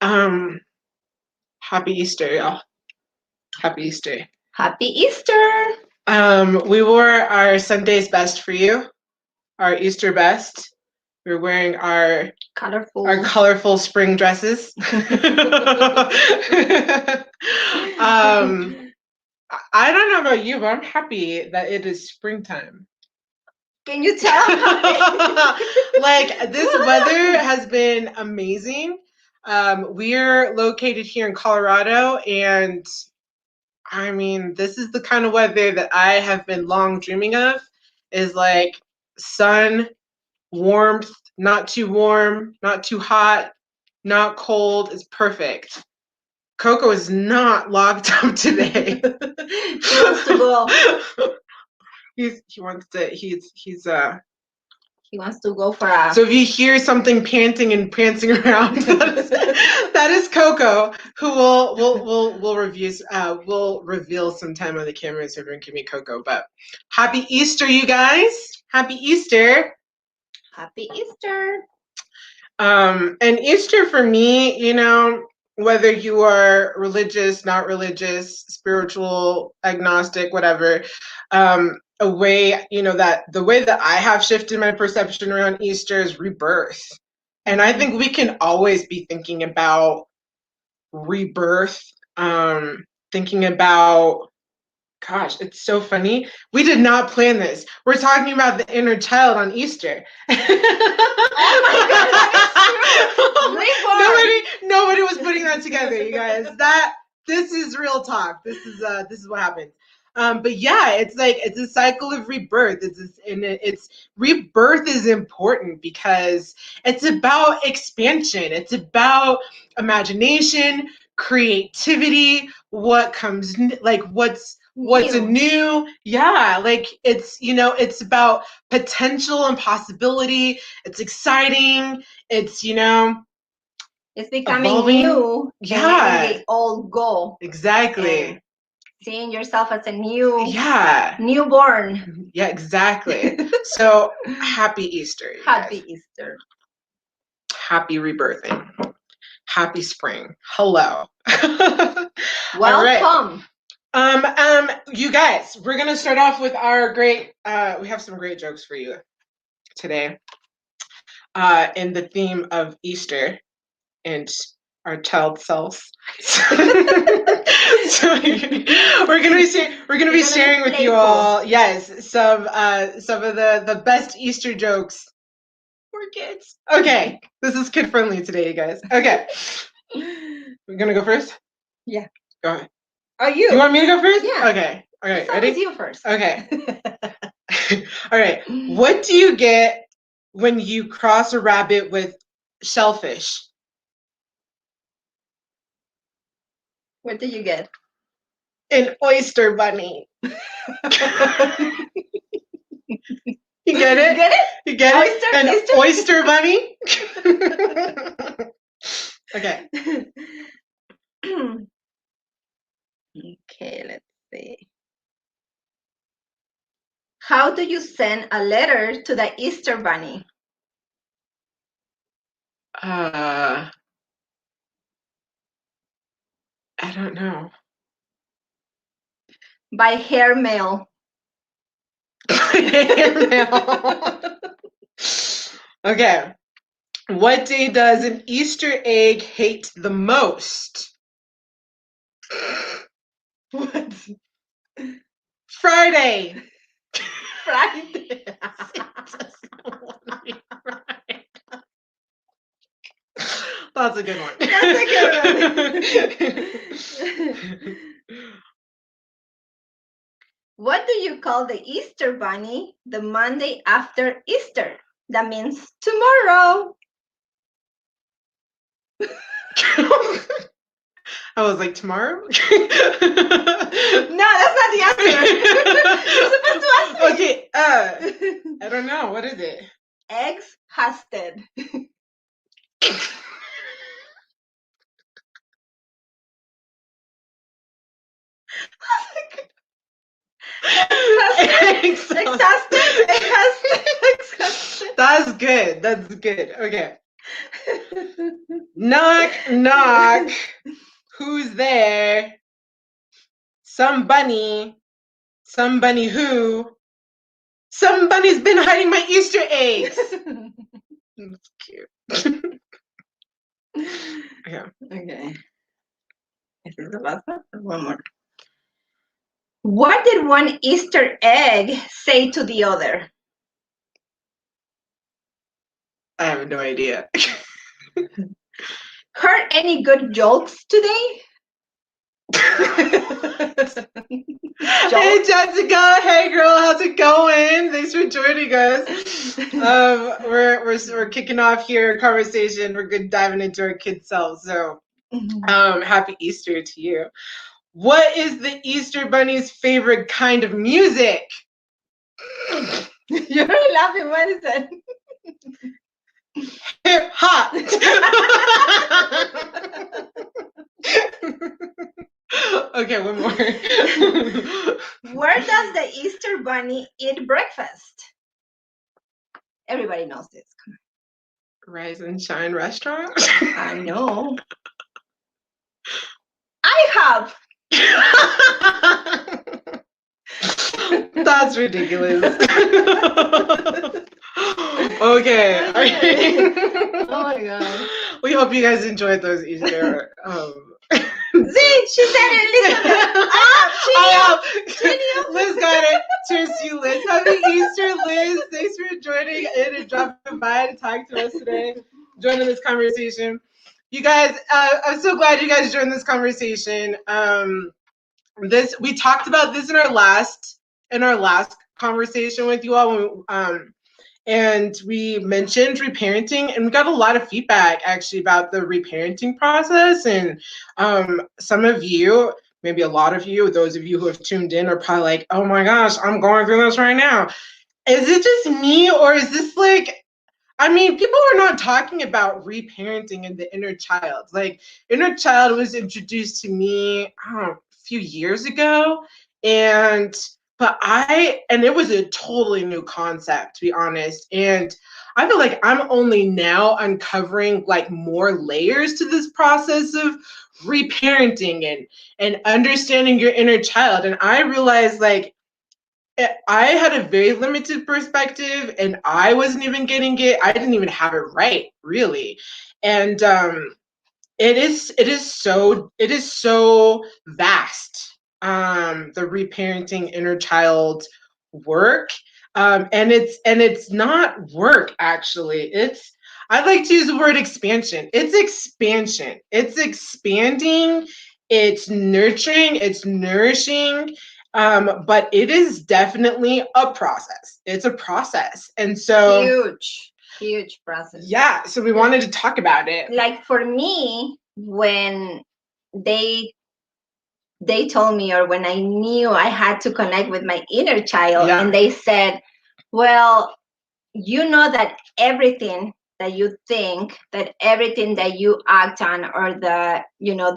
Happy Easter, y'all. Happy Easter. Happy Easter. We wore our Sunday's best for you, our Easter best. We're wearing our colorful spring dresses. I don't know about you, but I'm happy that it is springtime. Can you tell I'm happy? Like, this weather has been amazing. We're located here in Colorado, and I mean, this is the kind of weather that I have been long dreaming of, is like sun, warmth, not too warm, not too hot, not cold. It's perfect. Coco is not locked up today. He wants to go. He wants to go for a. So if you hear something panting and prancing around, that is Coco, who will reveal sometime on the camera so everyone can meet Coco. But happy Easter, you guys! Happy Easter! Happy Easter! And Easter for me, you know, whether you are religious, not religious, spiritual, agnostic, whatever, a way, you know, that the way that I have shifted my perception around Easter is rebirth. And I think we can always be thinking about rebirth, thinking about, gosh, it's so funny. We did not plan this. We're talking about the inner child on Easter. Oh my God, that is true. Nobody was putting that together, you guys. This is real talk. This is what happens. But yeah, it's like it's a cycle of rebirth. It's rebirth is important because it's about expansion. It's about imagination, creativity, what comes like what's new. Yeah, like it's, you know, it's about potential and possibility. It's exciting. It's, you know, it's becoming evolving. New. Yeah, the old goal. Exactly. And seeing yourself as a newborn. Yeah, exactly. So happy Easter. Happy Easter. Happy rebirthing. Happy spring. Hello. Welcome. You guys, we're gonna start off with our great. We have some great jokes for you today. In the theme of Easter and our child selves. So we're gonna be sharing with you all, yes, some of the best Easter jokes for kids. Okay, this is kid friendly today, you guys. Okay, we're gonna go first. Yeah, go ahead. Oh, you? You want me to go first? Yeah. Okay. All right. Ready? With you first. Okay. All right. What do you get when you cross a rabbit with shellfish? What do you get? An oyster bunny. You get it? You get oyster? it? An oyster bunny? Okay. Okay, let's see. How do you send a letter to the Easter bunny? I don't know. By hair mail. Hair mail. Okay. What day does an Easter egg hate the most? What? Friday. Friday. That's a good one. That's a good one. What do you call the Easter bunny the Monday after Easter? That means tomorrow. I was like, tomorrow? No, that's not the answer. You're supposed to ask me. Okay, I don't know. What is it? Eggs hasted. Exhausted. That's good. That's good. Okay. Knock, knock. Who's there? Some bunny. Some bunny who? Somebody's been hiding my Easter eggs. That's cute. Yeah. Okay. Is this the last one? Or one more. What did one Easter egg say to the other? I have no idea. Heard any good jokes today? Hey Jessica, hey girl, how's it going? Thanks for joining us. We're kicking off here a conversation. We're good diving into our kid selves. So, happy Easter to you. What is the Easter Bunny's favorite kind of music? You're laughing. What is that? Hip hop. Okay, one more. Where does the Easter Bunny eat breakfast? Everybody knows this. Come Rise and Shine restaurant. on. I know. I have. That's ridiculous. Okay. Oh my god. We hope you guys enjoyed those Easter. See, she said it. Listen. I have. Liz got it. Cheers to you, Liz. Happy Easter, Liz. Thanks for joining in and dropping by to talk to us today, joining this conversation. You guys, I'm so glad you guys joined this conversation. We talked about this in our last conversation with you all, and we mentioned reparenting, and we got a lot of feedback actually about the reparenting process. And some of you, maybe a lot of you, those of you who have tuned in, are probably like, "Oh my gosh, I'm going through this right now." Is it just me, or is this like? I mean, people are not talking about reparenting and the inner child. Like, inner child was introduced to me, I don't know, a few years ago, and it was a totally new concept, to be honest. And I feel like I'm only now uncovering like more layers to this process of reparenting and understanding your inner child. And I realized like I had a very limited perspective and I wasn't even getting it. I didn't even have it right, really. And it is so vast. The reparenting inner child work. And it's not work actually. I'd like to use the word expansion. It's expansion. It's expanding, it's nurturing, it's nourishing. But it is definitely a process. It's a process. And so huge process. Yeah. So we wanted to talk about it. Like for me, when they told me, or when I knew I had to connect with my inner child, and they said, well, you know that everything that you think, that everything that you act on, or the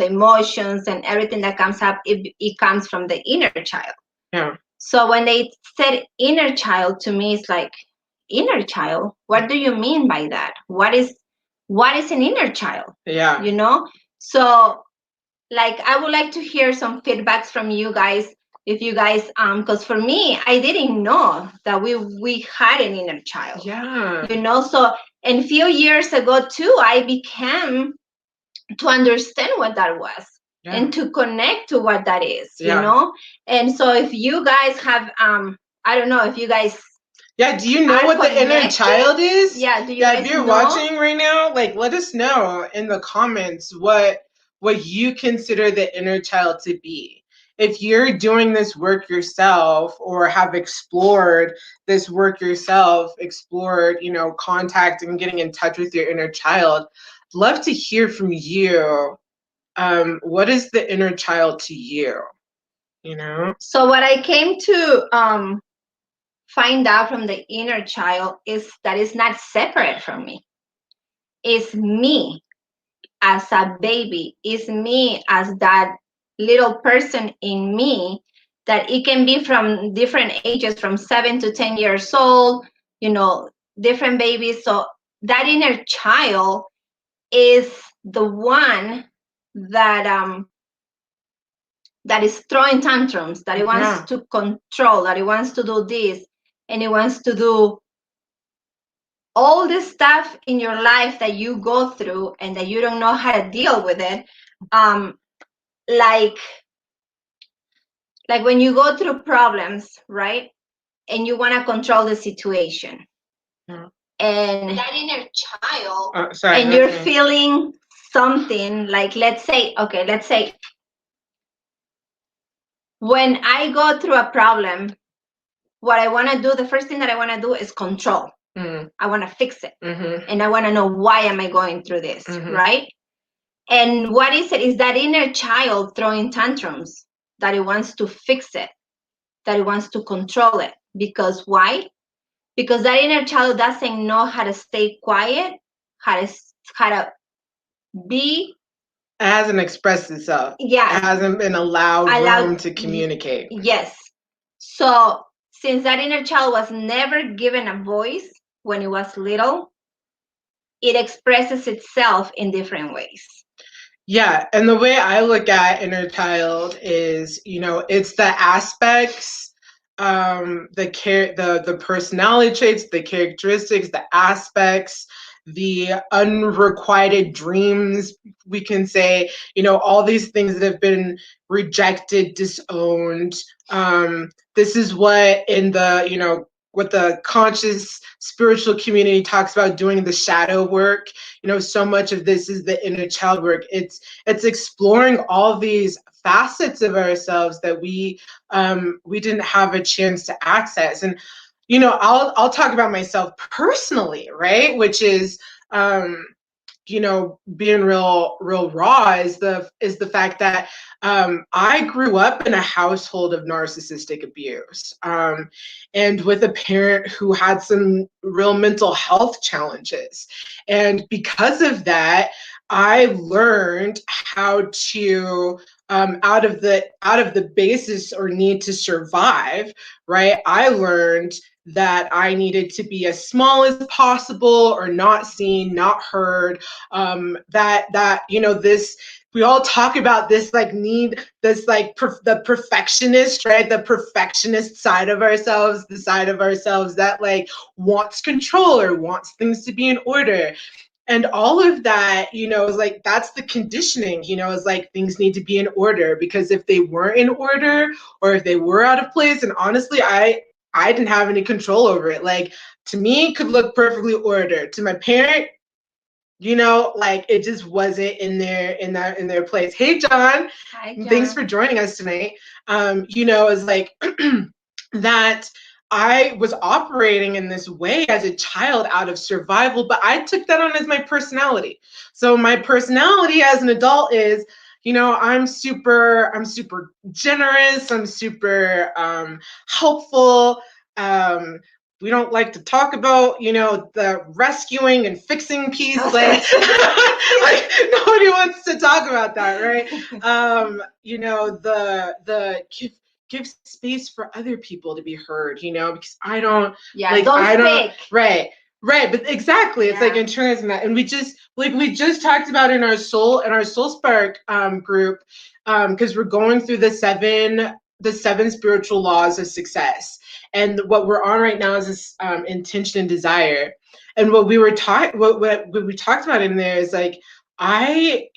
emotions and everything that comes up, it comes from the inner child. Yeah. So when they said inner child to me, it's like, inner child? What do you mean by that? What is an inner child? Yeah. So like, I would like to hear some feedbacks from you guys. If you guys, because for me, I didn't know that we had an inner child. Yeah. So and a few years ago too, I began to understand what that was. Yeah. And to connect to what that is, And so if you guys have, I don't know if you guys. Yeah, do you know what the inner child is? Yeah, if you're watching right now, like, let us know in the comments what you consider the inner child to be. If you're doing this work yourself, or have explored this work yourself, contacting, getting in touch with your inner child, love to hear from you. What is the inner child to you? So what I came to find out from the inner child is that it's not separate from me. It's me as a baby. It's me as that little person in me, that it can be from different ages, from 7 to 10 years old, different babies. So that inner child is the one that that is throwing tantrums, that he wants to control, that he wants to do this, and he wants to do all the stuff in your life that you go through and that you don't know how to deal with it. Like when you go through problems, right? And you want to control the situation. And that inner child, and you're feeling something like, let's say, when I go through a problem, what I want to do, the first thing that I want to do is control. I want to fix it. And I want to know, why am I going through this, right? And what is it? Is that inner child throwing tantrums, that it wants to fix it, that it wants to control it. Because why? Because that inner child doesn't know how to stay quiet, how to be. It hasn't expressed itself. Yeah. It hasn't been allowed room to communicate. Yes. So since that inner child was never given a voice when it was little, it expresses itself in different ways. Yeah, and the way I look at inner child is, it's the aspects, the personality traits, the characteristics, the aspects, the unrequited dreams, we can say, all these things that have been rejected, disowned. This is what in the, what the conscious spiritual community talks about, doing the shadow work. So much of this is the inner child work. It's exploring all these facets of ourselves that we didn't have a chance to access. And I'll talk about myself personally, right? Which is being real raw, is the fact that I grew up in a household of narcissistic abuse, and with a parent who had some real mental health challenges. And because of that, I learned how to, out of the basis or need to survive, right? I learned that I needed to be as small as possible, or not seen, not heard. This, we all talk about this need, this the perfectionist, right? The perfectionist side of ourselves, the side of ourselves that wants control or wants things to be in order. And all of that, is that's the conditioning, is things need to be in order, because if they weren't in order, or if they were out of place, and honestly, I didn't have any control over it. To me, it could look perfectly ordered. To my parent, it just wasn't in their place. Hey, John. Hi, John. Thanks for joining us tonight. It's that I was operating in this way as a child out of survival, but I took that on as my personality. So my personality as an adult is, I'm super generous. I'm super helpful. We don't like to talk about, the rescuing and fixing piece. Nobody wants to talk about that, right? The give space for other people to be heard, because I don't. Yeah, don't speak. Right, but exactly, it's internalizing that. And we just talked about in our soul spark group, because we're going through the seven spiritual laws of success, and what we're on right now is this intention and desire. And what we talked about in there is I,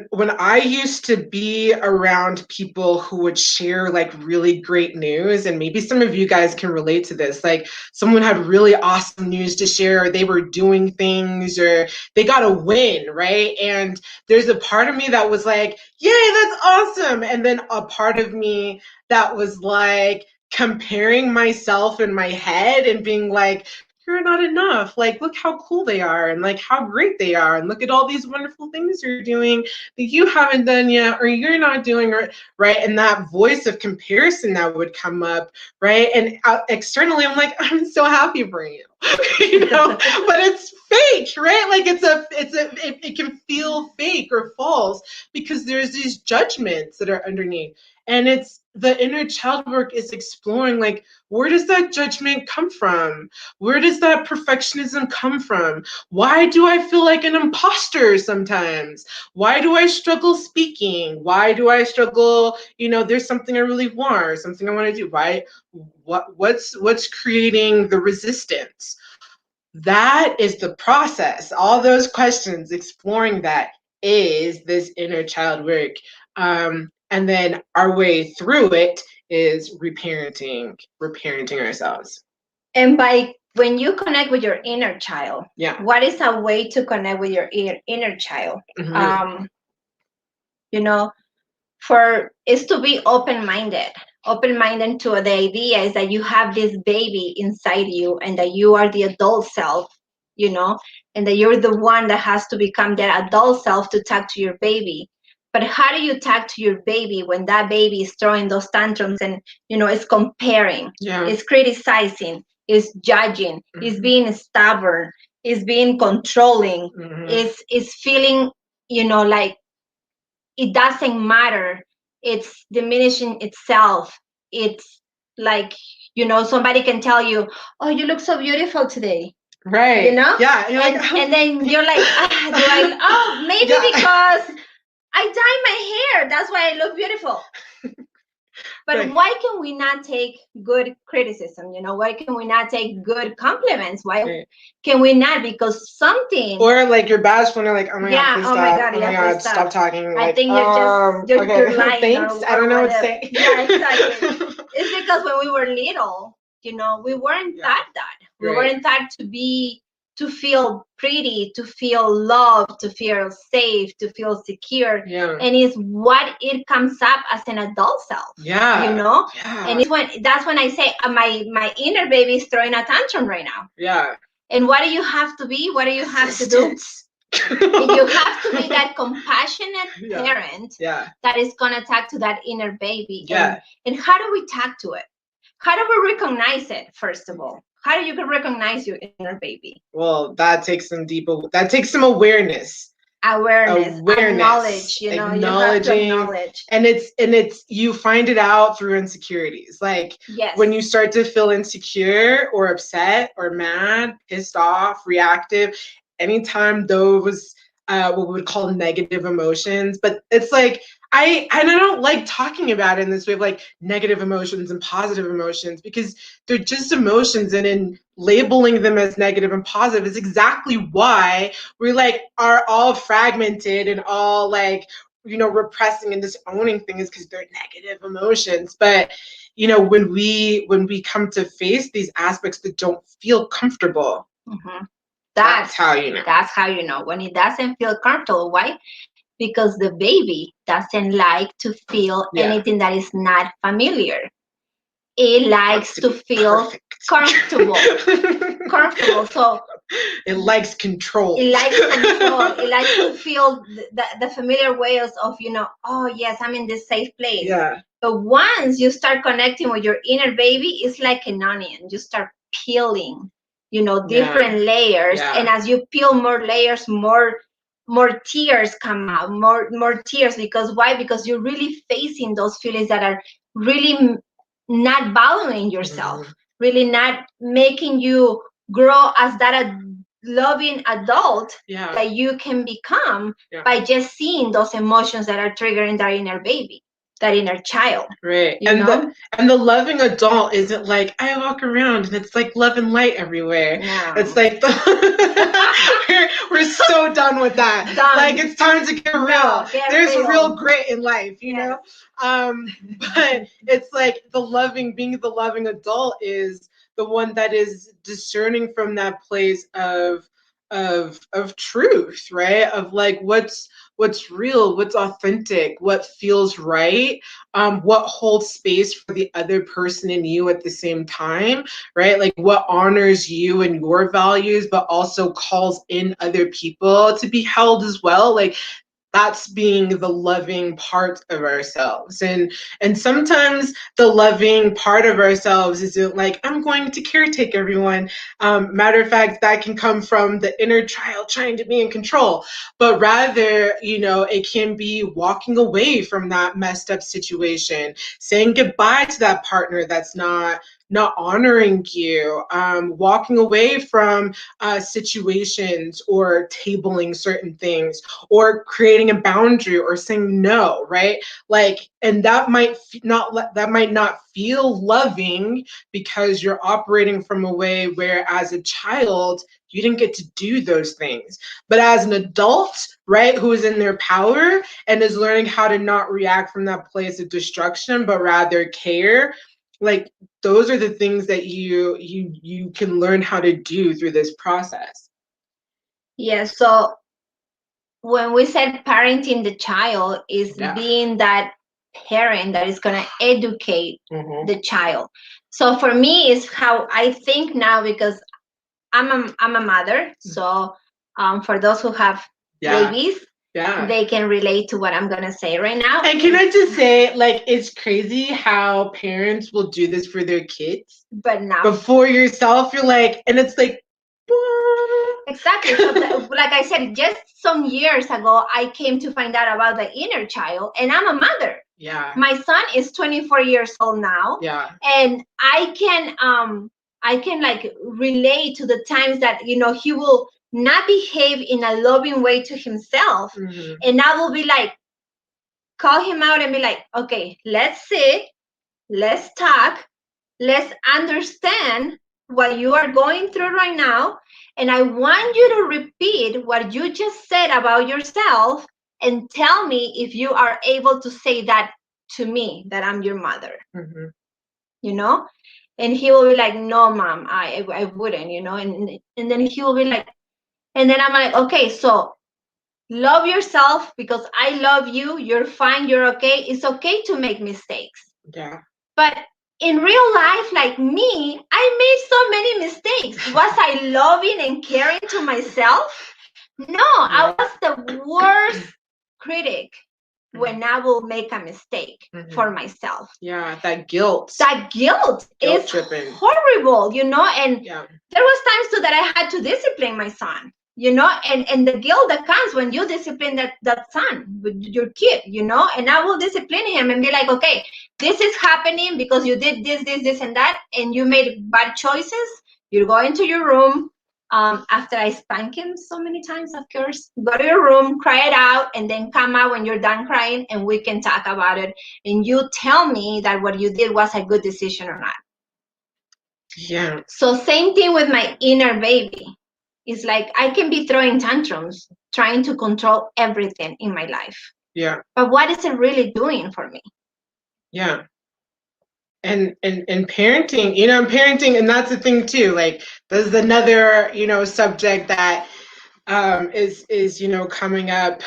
when I used to be around people who would share really great news, and maybe some of you guys can relate to this, someone had really awesome news to share, or they were doing things, or they got a win, right? And there's a part of me that was yay, that's awesome. And then a part of me that was comparing myself in my head and being you're not enough. Look how cool they are, and how great they are, and look at all these wonderful things you're doing that you haven't done yet, or you're not doing, right? And that voice of comparison that would come up, right? And externally, I'm I'm so happy for you, but it's fake, right? It can feel fake or false, because there's these judgments that are underneath. And it's the inner child work is exploring, like, where does that judgment come from? Where does that perfectionism come from? Why do I feel like an imposter sometimes? Why do I struggle speaking? Why do I struggle, there's something I really want or something I want to do, right? What's creating the resistance? That is the process. All those questions, exploring that is this inner child work. And then our way through it is reparenting ourselves. And when you connect with your inner child, what is a way to connect with your inner child? Mm-hmm. Is to be open-minded to the idea is that you have this baby inside you and that you are the adult self, and that you're the one that has to become that adult self to talk to your baby. But how do you talk to your baby when that baby is throwing those tantrums and, is comparing, is criticizing, is judging, mm-hmm. is being stubborn, is being controlling, mm-hmm. is feeling, like it doesn't matter. It's diminishing itself. It's like, somebody can tell you, oh, you look so beautiful today. Right. Yeah. And then you're like, maybe because I dyed my hair. That's why I look beautiful. But right. Why can we not take good criticism? Why can we not take good compliments? Why can we not? Because something. Or like your best friend are like, oh my God, stop talking. I think you're lying. Thanks. I don't know what to say. Yeah, exactly. It's because when we were little, we weren't taught that. We weren't taught to feel pretty, to feel loved, to feel safe, to feel secure. Yeah. And it's what it comes up as an adult self. Yeah. Yeah. And that's when I say my inner baby is throwing a tantrum right now. Yeah. And what do you have to be? What do you have to do? You have to be that compassionate parent that is going to talk to that inner baby. Yeah. And how do we talk to it? How do we recognize it, first of all? How do you recognize your inner baby? Well, that takes some awareness. Acknowledge, you have to acknowledge. And it's you find it out through insecurities. Like when you start to feel insecure or upset or mad, pissed off, reactive, anytime those what we would call negative emotions, but it's like I don't like talking about it in this way of like negative emotions and positive emotions, because they're just emotions, and in labeling them as negative and positive is exactly why we are all fragmented and all repressing and disowning things, because they're negative emotions. But when we come to face these aspects that don't feel comfortable, mm-hmm. That's how you know. That's how you know when it doesn't feel comfortable. Why? Because the baby doesn't like to feel anything that is not familiar. It likes to feel comfortable. So it likes control. It likes to feel the familiar ways of, oh yes, I'm in this safe place. Yeah. But once you start connecting with your inner baby, it's like an onion. You start peeling, different layers. Yeah. And as you peel more layers, more tears come out, more tears. Because why? Because you're really facing those feelings that are really not valuing yourself, mm-hmm. really not making you grow as that loving adult that you can become by just seeing those emotions that are triggering that inner baby, that inner child. Right. And the loving adult isn't like I walk around and it's like love and light everywhere. No. It's like we're so done with that. Like it's time to get real. There's real grit in life, you know? But it's like being the loving adult is the one that is discerning from that place of truth, right? Of like what's real, what's authentic, what feels right, what holds space for the other person and you at the same time, right? Like what honors you and your values, but also calls in other people to be held as well. Like that's being the loving part of ourselves. And sometimes the loving part of ourselves isn't like, I'm going to caretake everyone. Matter of fact, that can come from the inner child trying to be in control. But rather, it can be walking away from that messed up situation, saying goodbye to that partner that's not honoring you, walking away from situations, or tabling certain things, or creating a boundary, or saying no, right? Like, and that might not feel loving, because you're operating from a way where, as a child, you didn't get to do those things. But as an adult, right, who is in their power and is learning how to not react from that place of destruction, but rather care, like, those are the things that you can learn how to do through this process. Yeah, so when we said parenting the child is being that parent that is going to educate the child. So for me, is how I think now, because I'm a mother. So for those who have babies, they can relate to what I'm going to say right now. And can I just say, like, it's crazy how parents will do this for their kids, but now before yourself, you're like, and it's like, exactly. So like I said, just some years ago, I came to find out about the inner child, and I'm a mother. Yeah. My son is 24 years old now. Yeah. And I can like relate to the times that, he will not behave in a loving way to himself. And I will be like, call him out and be like, okay, let's sit, let's talk, let's understand what you are going through right now. And I want you to repeat what you just said about yourself and tell me if you are able to say that to me, that I'm your mother. And he will be like, no, mom, I wouldn't, and then he will be like, and then I'm like, okay, so love yourself, because I love you. You're fine. You're okay. It's okay to make mistakes. Yeah. But in real life, like me, I made so many mistakes. Was I loving and caring to myself? No, I was the worst critic when I will make a mistake for myself. Yeah, that guilt. That guilt is tripping. Horrible, and there was times too that I had to discipline my son, and the guilt that comes when you discipline that son, with your kid, and I will discipline him and be like, okay, this is happening because you did this, and that, and you made bad choices. You go into your room. After I spank him so many times, of course, go to your room, cry it out, and then come out when you're done crying, and we can talk about it. And you tell me that what you did was a good decision or not. Yeah. So same thing with my inner baby. It's like I can be throwing tantrums, trying to control everything in my life. Yeah. But what is it really doing for me? Yeah. And parenting, and that's the thing too. Like, there's another, subject that is coming up,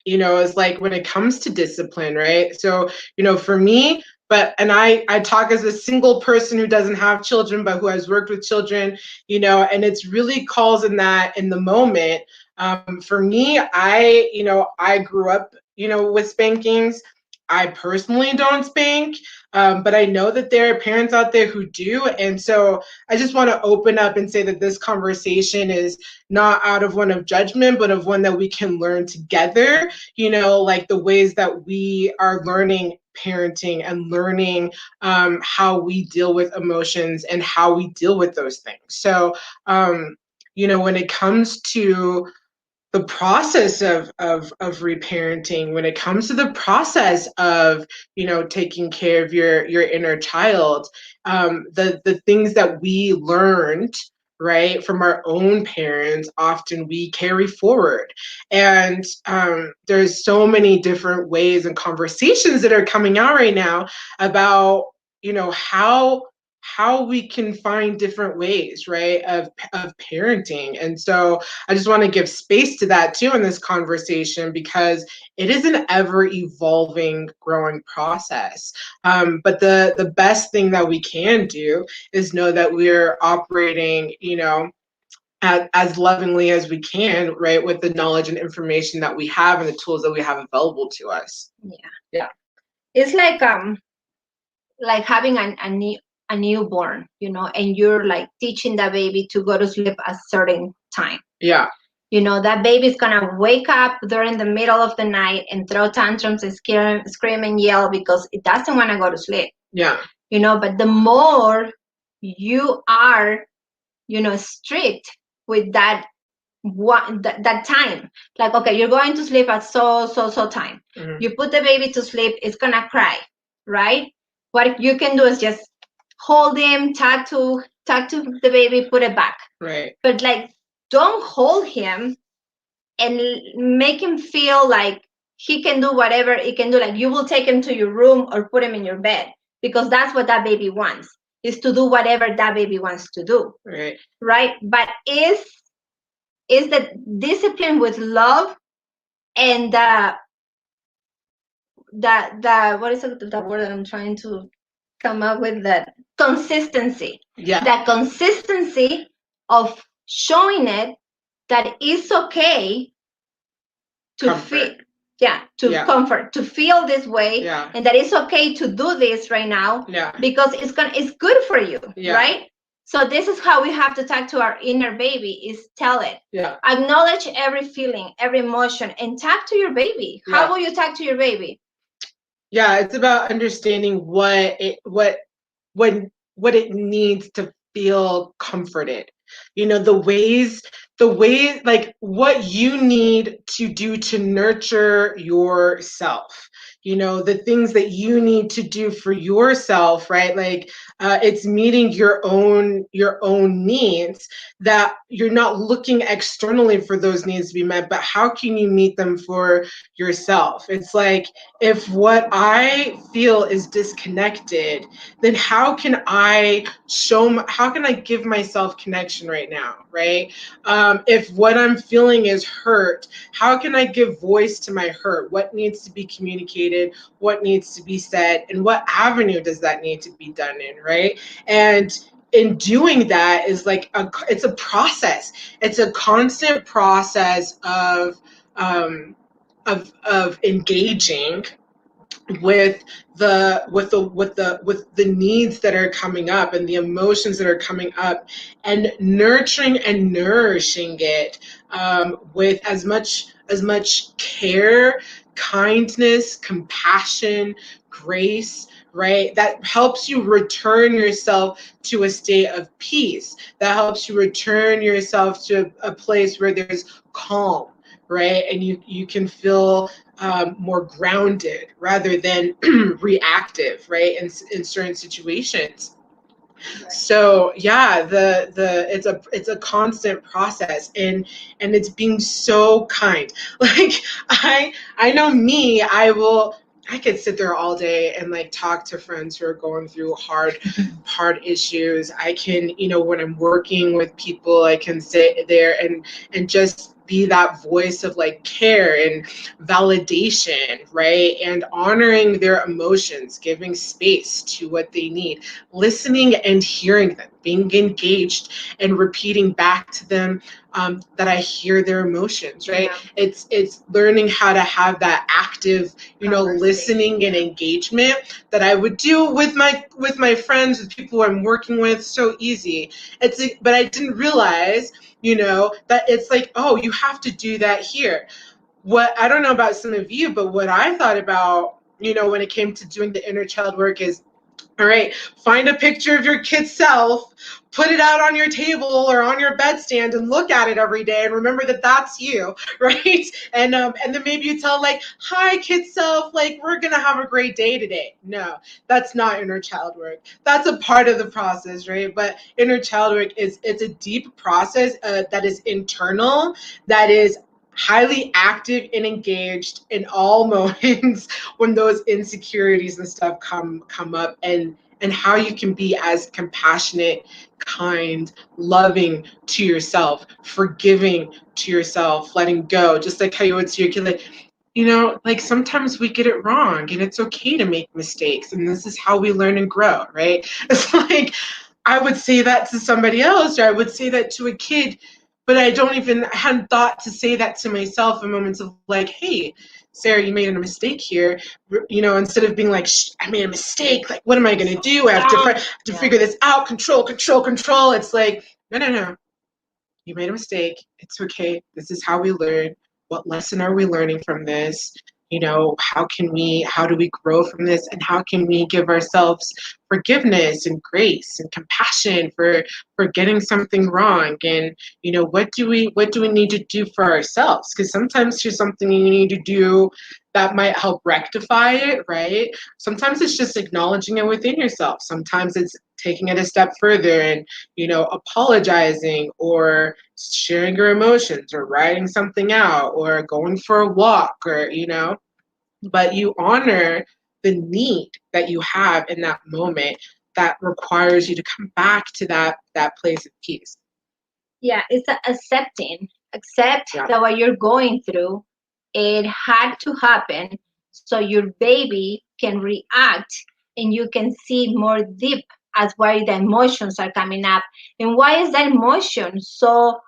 is like, when it comes to discipline, right? So, for me, and I talk as a single person who doesn't have children, but who has worked with children, and it's really calls in the moment. For me, I grew up, with spankings. I personally don't spank, but I know that there are parents out there who do. And so I just want to open up and say that this conversation is not out of one of judgment, but of one that we can learn together, like the ways that we are learning parenting and learning how we deal with emotions and how we deal with those things. So, when it comes to the process of reparenting, when it comes to the process of taking care of your inner child, the things that we learned, right, from our own parents, often we carry forward. And there's so many different ways and conversations that are coming out right now about how we can find different ways, right, of parenting. And so I just want to give space to that too in this conversation, because it is an ever evolving, growing process. But the best thing that we can do is know that we're operating, as lovingly as we can, right, with the knowledge and information that we have and the tools that we have available to us. Yeah. It's like having a newborn, and you're like teaching that baby to go to sleep at a certain time. Yeah. That baby's gonna wake up during the middle of the night and throw tantrums and scream and yell because it doesn't want to go to sleep. Yeah. But the more you are, strict with that that time, like, okay, you're going to sleep at so time. Mm-hmm. You put the baby to sleep, it's gonna cry, right? What you can do is just hold him, talk to the baby, put it back. Right. But like, don't hold him and make him feel like he can do whatever he can do. Like, you will take him to your room or put him in your bed, because that's what that baby wants, is to do whatever that baby wants to do. Right. But is the discipline with love and the what is the word that I'm trying to come up with, that consistency. Yeah. That consistency of showing it that it's okay to feel, comfort, to feel this way, and that it's okay to do this right now, because it's good for you, right? So this is how we have to talk to our inner baby, is tell it. Acknowledge every feeling, every emotion, and talk to your baby. How will you talk to your baby? Yeah, it's about understanding what it needs to feel comforted. The ways, like what you need to do to nurture yourself. The things that you need to do for yourself, right? Like it's meeting your own needs, that you're not looking externally for those needs to be met, but how can you meet them for yourself? It's like, if what I feel is disconnected, then how can I give myself connection right now, right? If what I'm feeling is hurt, how can I give voice to my hurt? What needs to be communicated? What needs to be said? And what avenue does that need to be done in, right? And in doing that is like it's a process. It's a constant process of engaging with the needs that are coming up and the emotions that are coming up, and nurturing and nourishing it with as much care, kindness, compassion, grace, right? That helps you return yourself to a state of peace. That helps you return yourself to a place where there's calm, right? And you can feel more grounded rather than reactive, right? In certain situations. Right. So yeah, it's a constant process, and it's being so kind. Like I know me, I could sit there all day and like talk to friends who are going through hard issues. I can, when I'm working with people, I can sit there and just be that voice of like care and validation, right? And honoring their emotions, giving space to what they need, listening and hearing them, being engaged and repeating back to them that I hear their emotions, right? Yeah. It's learning how to have that active, listening and engagement that I would do with my friends, with people I'm working with. So easy. But I didn't realize, that it's like, oh, you have to do that here. What I don't know about some of you, but what I thought about, when it came to doing the inner child work is, all right, find a picture of your kid self, put it out on your table or on your bedstand and look at it every day and remember that that's you, right? And then maybe you tell like, hi, kid self, like, we're going to have a great day today. No, that's not inner child work. That's a part of the process, right? But inner child work it's a deep process that is internal, that is highly active and engaged in all moments when those insecurities and stuff come up, and how you can be as compassionate, kind, loving to yourself, forgiving to yourself, letting go, just like how you would see your kid, like, like sometimes we get it wrong and it's okay to make mistakes, and this is how we learn and grow, right? It's like I would say that to somebody else, or I would say that to a kid. but I hadn't thought to say that to myself in moments of like, hey, Sarah, you made a mistake here. Instead of being like, I made a mistake. Like, what am I going to do? I have to figure this out. Control. It's like, no. You made a mistake. It's okay. This is how we learn. What lesson are we learning from this? How do we grow from this? And how can we give ourselves forgiveness and grace and compassion for getting something wrong? And, what do we need to do for ourselves? Because sometimes there's something you need to do that might help rectify it, right? Sometimes it's just acknowledging it within yourself. Sometimes it's taking it a step further and, apologizing or sharing your emotions or writing something out or going for a walk or, but you honor the need that you have in that moment that requires you to come back to that place of peace. Yeah, it's accept that what you're going through, it had to happen so your baby can react and you can see more deep as why the emotions are coming up and why is that emotion so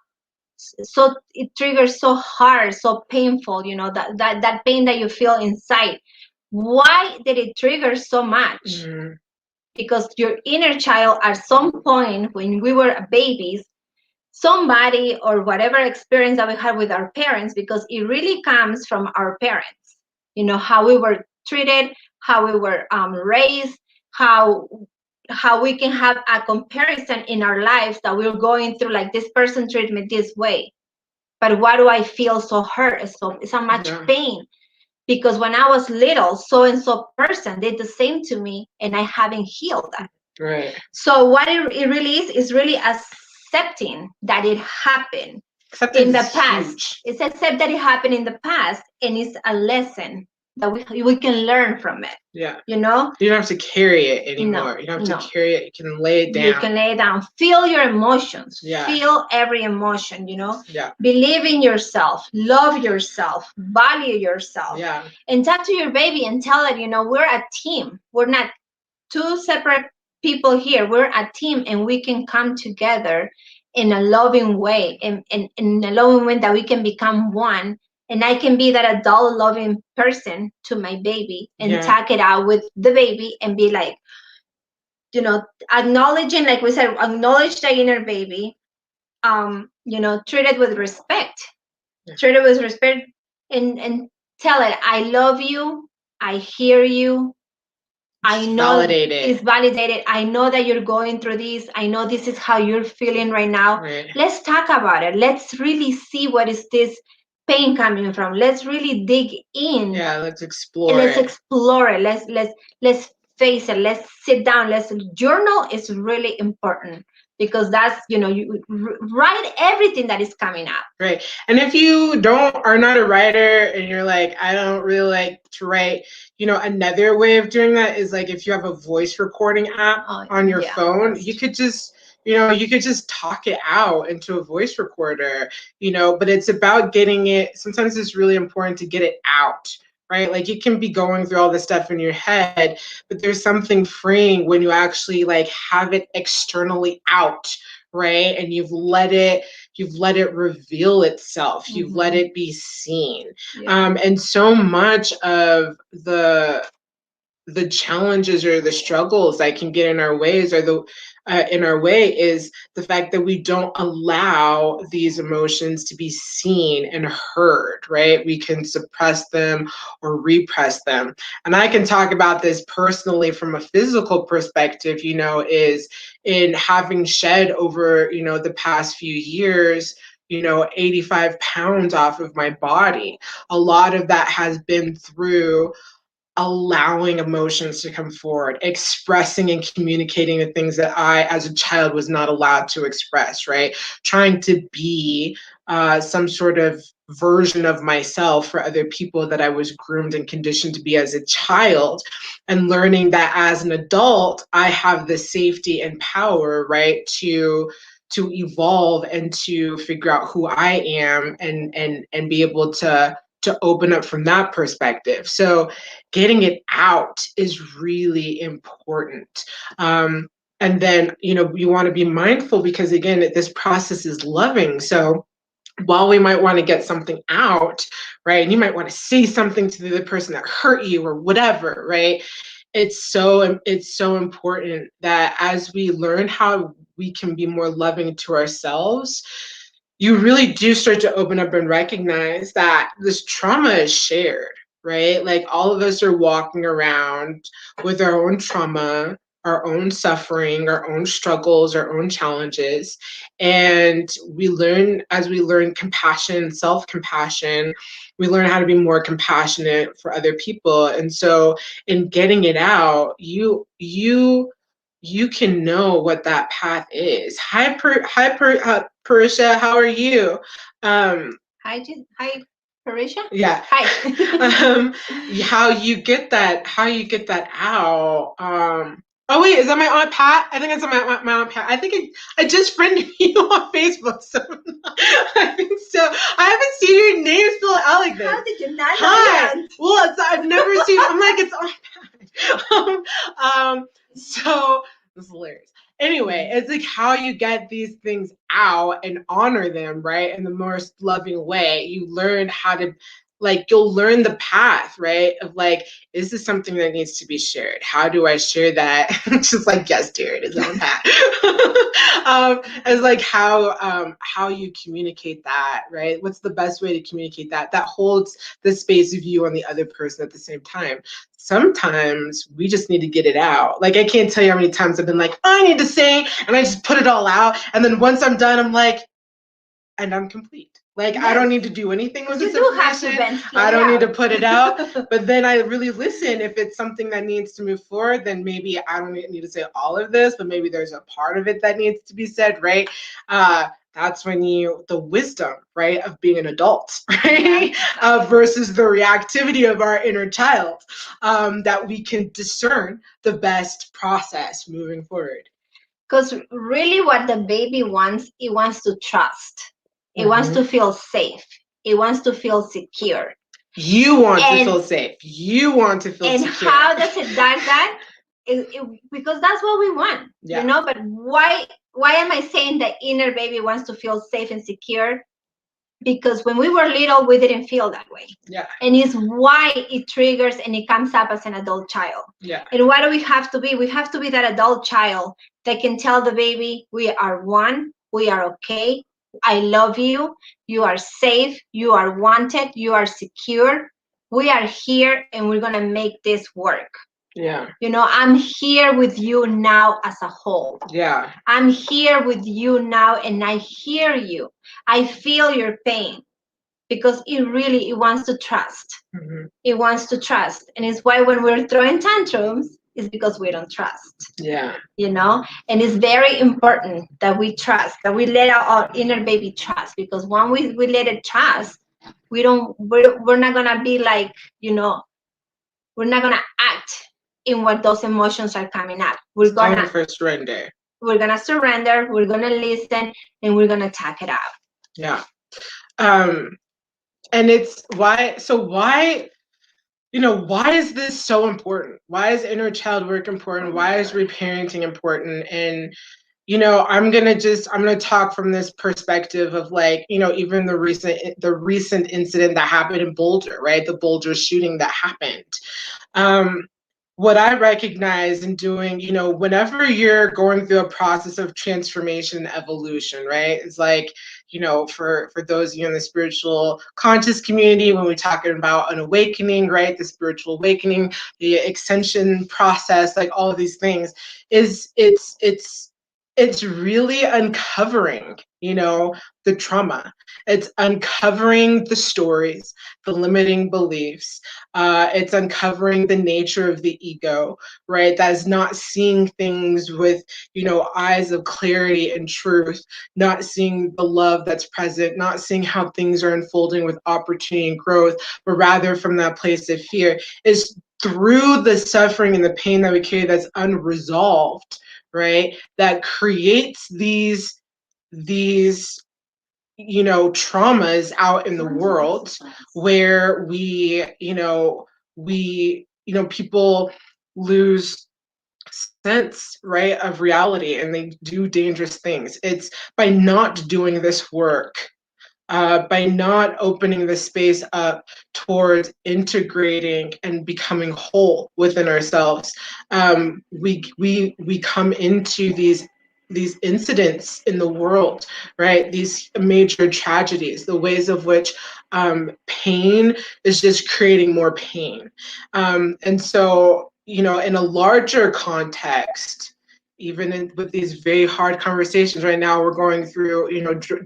it triggers so hard, so painful, that pain that you feel inside. Why did it trigger so much? Mm-hmm. Because your inner child at some point when we were babies, somebody or whatever experience that we had with our parents, because it really comes from our parents, how we were treated, how we were raised, how we can have a comparison in our lives that we're going through, like this person treated me this way, but why do I feel so hurt, so much pain? Because when I was little, so and so person did the same to me and I haven't healed that. Right. So what it really is really accepting that it happened in the past. Huge. It's accept that it happened in the past and it's a lesson that we can learn from it. Yeah. You don't have to carry it anymore. You don't have to carry it. You can lay it down. You can lay it down. Feel your emotions. Yeah. Feel every emotion, Yeah. Believe in yourself. Love yourself. Value yourself. Yeah. And talk to your baby and tell it, we're a team. We're not two separate people here. We're a team and we can come together in a loving way, in a loving way that we can become one. And I can be that adult loving person to my baby and talk it out with the baby and be like, acknowledging, like we said, acknowledge the inner baby, treat it with respect. Yeah. Treat it with respect and tell it, I love you, I hear you. I know it's validated. I know that you're going through this. I know this is how you're feeling right now. Right. Let's talk about it. Let's really see what is this pain coming from. Let's really dig in. Yeah, let's explore it. Let's face it. Let's sit down. Let's journal is really important. Because that's, you write everything that is coming up. Right. And if you are not a writer and you're like, I don't really like to write, another way of doing that is like if you have a voice recording app on your phone, you could just, you could just talk it out into a voice recorder, but it's about getting it. Sometimes it's really important to get it out. Right? Like you can be going through all this stuff in your head, but there's something freeing when you actually like have it externally out, right? And you've let it reveal itself. Mm-hmm. You've let it be seen. Yeah. And so much of the challenges or the struggles that can get in our ways is the fact that we don't allow these emotions to be seen and heard, right? We can suppress them or repress them. And I can talk about this personally from a physical perspective, is in having shed over, the past few years, 85 pounds off of my body. A lot of that has been through allowing emotions to come forward, expressing and communicating the things that I, as a child, was not allowed to express, right? Trying to be some sort of version of myself for other people that I was groomed and conditioned to be as a child, and learning that as an adult, I have the safety and power, right, to evolve and to figure out who I am and be able to open up from that perspective. So getting it out is really important. And then, you want to be mindful because, again, this process is loving. So while we might want to get something out, right? And you might want to say something to the other person that hurt you or whatever, right? It's so important that as we learn how we can be more loving to ourselves, you really do start to open up and recognize that this trauma is shared, right? Like all of us are walking around with our own trauma, our own suffering, our own struggles, our own challenges. And we learn, as we learn compassion, self-compassion, we learn how to be more compassionate for other people. And so in getting it out, you can know what that path is. Parisha, how are you? Hi, Parisha. Yeah. Hi. How you get that out. Oh wait, is that my Aunt Pat? I think it's my Aunt Pat. I think I just friended you on Facebook, so I think so. I haven't seen your name spelled out like this. How did you not know Hi. that? Well, I've never seen. I'm like, it's Aunt Pat. So this is hilarious. Anyway, it's like how you get these things out and honor them, right? In the most loving way. You learn how to, like, you'll learn the path, right? Of like, is this something that needs to be shared? How do I share that? Just like, yes, dear, it is on path. As like how you communicate that, right? What's the best way to communicate that? That holds the space of you and the other person at the same time. Sometimes we just need to get it out. Like, I can't tell you how many times I've been like, I need to sing, and I just put it all out. And then once I'm done, I'm like, and I'm complete. Like, yes. I don't need to do anything with this information. I don't need to put it out. But then I really listen. If it's something that needs to move forward, then maybe I don't need to say all of this, but maybe there's a part of it that needs to be said, right? That's when the wisdom, right, of being an adult, right, versus the reactivity of our inner child, that we can discern the best process moving forward. Because really what the baby wants, it wants to trust. It wants to feel safe. It wants to feel secure. You want to feel safe. You want to feel secure. And how does it do that? Because that's what we want, you know. But why am I saying the inner baby wants to feel safe and secure? Because when we were little, we didn't feel that way. Yeah. And it's why it triggers and it comes up as an adult child. Yeah. And what do we have to be? We have to be that adult child that can tell the baby, we are one, we are okay, I love you, you are safe, you are wanted, you are secure, we are here, and we're going to make this work. Yeah. You know, I'm here with you now as a whole. Yeah. I'm here with you now, and I hear you. I feel your pain, because it wants to trust. It wants to trust. And it's why when we're throwing tantrums, it's because we don't trust. Yeah. You know, and it's very important that we trust, that we let our inner baby trust, because when we let it trust, we're not gonna be like, you know, we're not gonna act in what those emotions are coming up. We're gonna surrender. We're gonna surrender, we're gonna listen, and we're gonna talk it out. Yeah. And it's why is this so important? Why is inner child work important? Why is reparenting important? And I'm gonna talk from this perspective of, like, even the recent incident that happened in Boulder, right? The Boulder shooting that happened. What I recognize in doing, whenever you're going through a process of transformation and evolution, right? It's like, for those of you in the spiritual conscious community, when we're talking about an awakening, right? The spiritual awakening, the ascension process, like all of these things, it's really uncovering, the trauma. It's uncovering the stories, the limiting beliefs. It's uncovering the nature of the ego, right? That is not seeing things with, eyes of clarity and truth, not seeing the love that's present, not seeing how things are unfolding with opportunity and growth, but rather from that place of fear. Is through the suffering and the pain that we carry that's unresolved, right, that creates these traumas out in the world, where people lose sense, right, of reality, and they do dangerous things. It's by not doing this work, by not opening the space up towards integrating and becoming whole within ourselves, we come into these incidents in the world, right? These major tragedies, the ways of which pain is just creating more pain. And so, in a larger context, even with these very hard conversations right now, we're going through,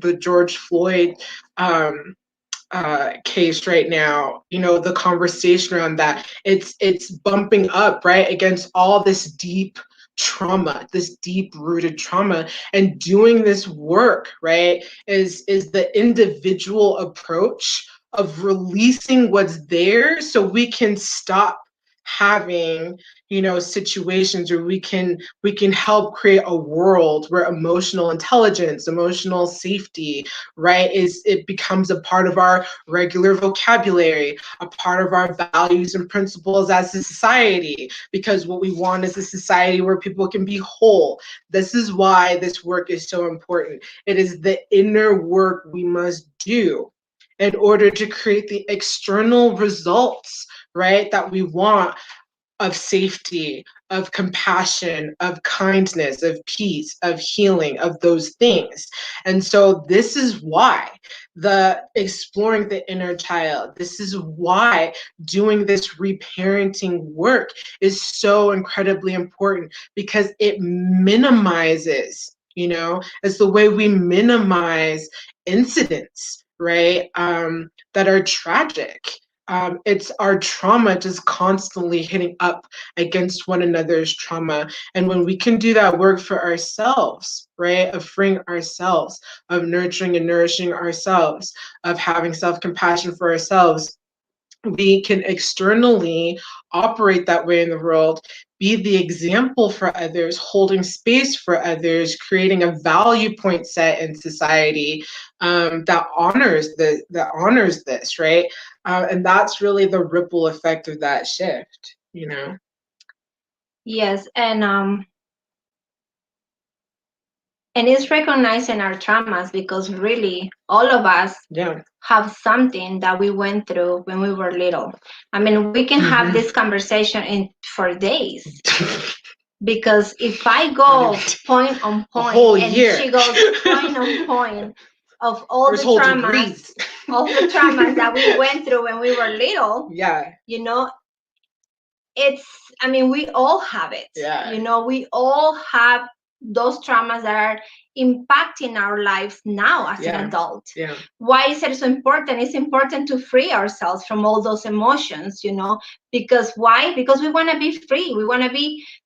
the George Floyd case right now. The conversation around that, it's bumping up right against all this deep trauma, this deep rooted trauma. And doing this work, right, is the individual approach of releasing what's there so we can stop having situations where we can help create a world where emotional intelligence, emotional safety, right, it becomes a part of our regular vocabulary, a part of our values and principles as a society, because what we want is a society where people can be whole. This is why this work is so important. It is the inner work we must do in order to create the external results, right, that we want, of safety, of compassion, of kindness, of peace, of healing, of those things. And so this is why the exploring the inner child, this is why doing this reparenting work is so incredibly important, because it minimizes, it's the way we minimize incidents, right, that are tragic. It's our trauma just constantly hitting up against one another's trauma. And when we can do that work for ourselves, right, of freeing ourselves, of nurturing and nourishing ourselves, of having self-compassion for ourselves, we can externally operate that way in the world, be the example for others, holding space for others, creating a value point set in society that honors this, right? And that's really the ripple effect of that shift, Yes, and it's recognizing our traumas, because really all of us have something that we went through when we were little. I mean, we can have this conversation for days. Because if I go point on point and year. she goes point on point of all the traumas that we went through when we were little, we all have it. We all have those traumas that are impacting our lives now as an adult. Why is it so important? It's important to free ourselves from all those emotions, because why? Because we want to be free.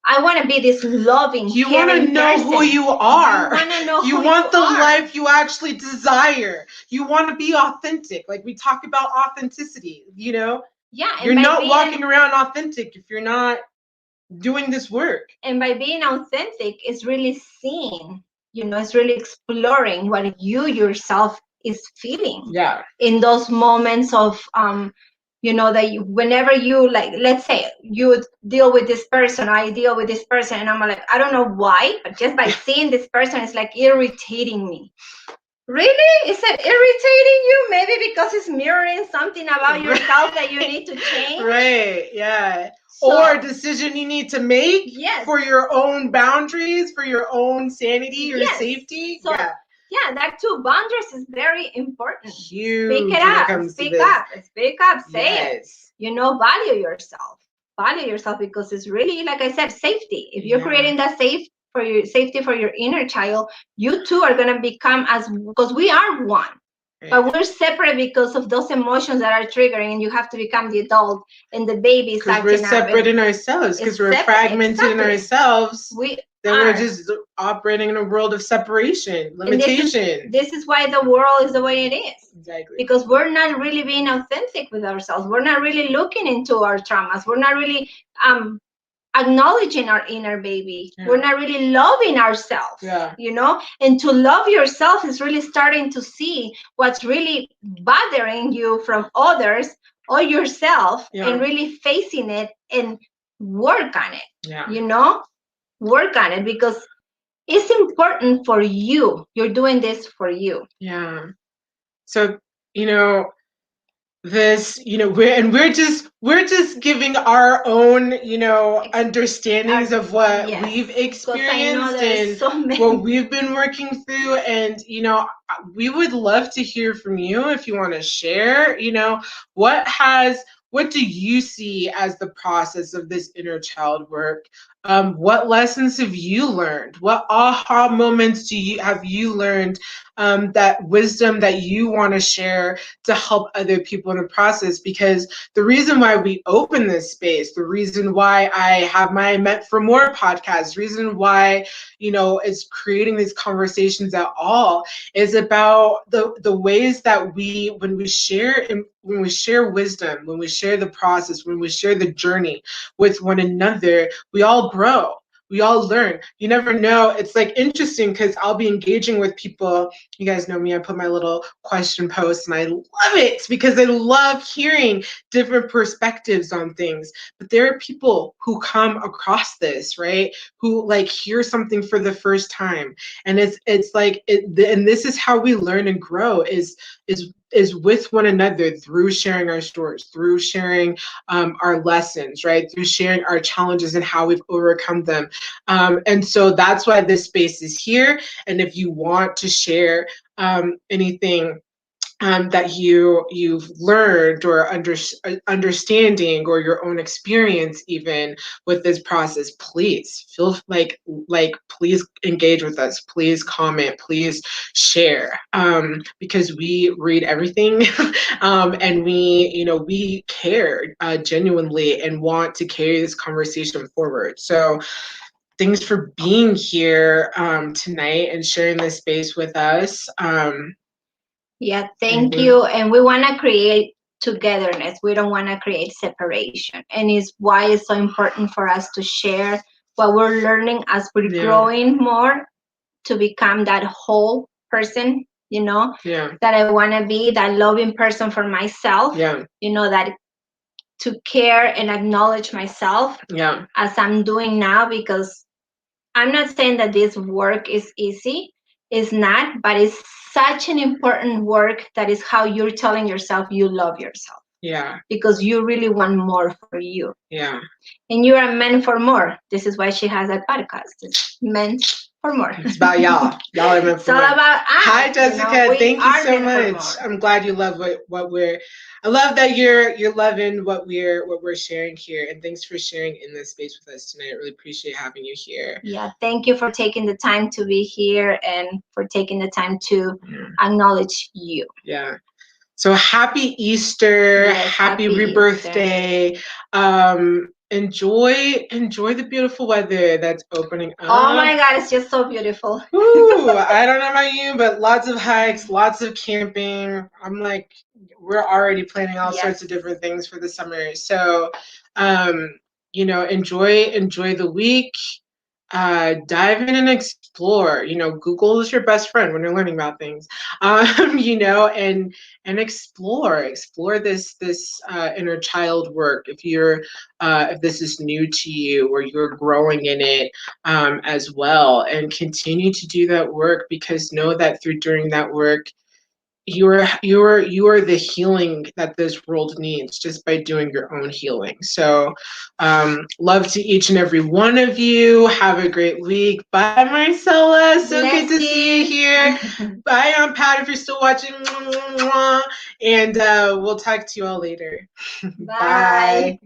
I want to be this loving, you want to know person. who you are. You want to know you who want you the are. life you actually desire. You want to be authentic. Like we talk about authenticity, you're not walking around authentic if you're not doing this work. And by being authentic, it's really seeing, it's really exploring what you yourself is feeling. In those moments of that whenever you, like, let's say you deal with this person, I deal with this person, and I'm like, I don't know why, but just by seeing this person, it's like irritating me. Really? Is it irritating you? Maybe because it's mirroring something about yourself that you need to change. Right, yeah. Or a decision you need to make for your own boundaries, for your own sanity, your safety. So, that too. Boundaries is very important. Huge. Speak it up. Speak up. Say it. Value yourself. Value yourself, because it's really, like I said, safety. If you're creating that safety for your inner child, you two are going to become because we are one. But we're separate because of those emotions that are triggering, and you have to become the adult and the baby. Because we're separate in ourselves, because we're fragmented in ourselves. We're just operating in a world of separation, limitation. This is why the world is the way it is. Exactly. Because we're not really being authentic with ourselves. We're not really looking into our traumas. We're not really acknowledging our inner baby. We're not really loving ourselves. And to love yourself is really starting to see what's really bothering you from others or yourself, and really facing it and work on it. Work on it, because it's important for you. You're doing this for you. So, this, we're just giving our own, understandings of what we've experienced and what we've been working through. And, we would love to hear from you if you want to share, what do you see as the process of this inner child work? What lessons have you learned? What aha moments have you learned, that wisdom that you want to share to help other people in the process? Because the reason why we open this space, the reason why I have my Meant for More podcast, reason why, it's creating these conversations at all, is about the ways that when we share wisdom, when we share the process, when we share the journey with one another, we all grow. We all learn. You never know. It's like interesting because I'll be engaging with people. You guys know me. I put my little question posts and I love it because I love hearing different perspectives on things. But there are people who come across this, right? Who like hear something for the first time. And it's like, and this is how we learn and grow is with one another, through sharing our stories, through sharing our lessons, right? Through sharing our challenges and how we've overcome them. And so that's why this space is here. And if you want to share anything that you've learned or understanding, or your own experience even with this process, please feel like please engage with us, please comment, please share, because we read everything. And we care genuinely and want to carry this conversation forward. So thanks for being here tonight and sharing this space with us. Yeah, thank you. And we want to create togetherness. We don't want to create separation. And it's why it's so important for us to share what we're learning as we're growing more to become that whole person, that I want to be, that loving person for myself, that to care and acknowledge myself as I'm doing now, because I'm not saying that this work is easy. It's not, but it's such an important work that is how you're telling yourself you love yourself. Yeah. Because you really want more for you. Yeah. And you are meant for more. This is why she has that podcast. It's meant for more. It's about y'all. Y'all are meant for more. It's all about us. Hi, Jessica. Thank you so much. I'm glad you love what we're. I love that you're loving what we're sharing here, and thanks for sharing in this space with us tonight. I really appreciate having you here. Yeah, thank you for taking the time to be here and for taking the time to acknowledge you. Yeah. So happy Easter, yes, happy Rebirth Easter. Day. Enjoy the beautiful weather that's opening up. Oh my God, it's just so beautiful. Ooh, I don't know about you, but lots of hikes, lots of camping. I'm like, we're already planning all sorts of different things for the summer. So, enjoy the week. Dive in and explore. Google is your best friend when you're learning about things. And explore this inner child work. If this is new to you or you're growing in it as well, and continue to do that work, because know that through doing that work, you are the healing that this world needs, just by doing your own healing. So love to each and every one of you. Have a great week. Bye, Marcella. So good to see you here. Bye, Pat, if you're still watching. And we'll talk to you all later. Bye.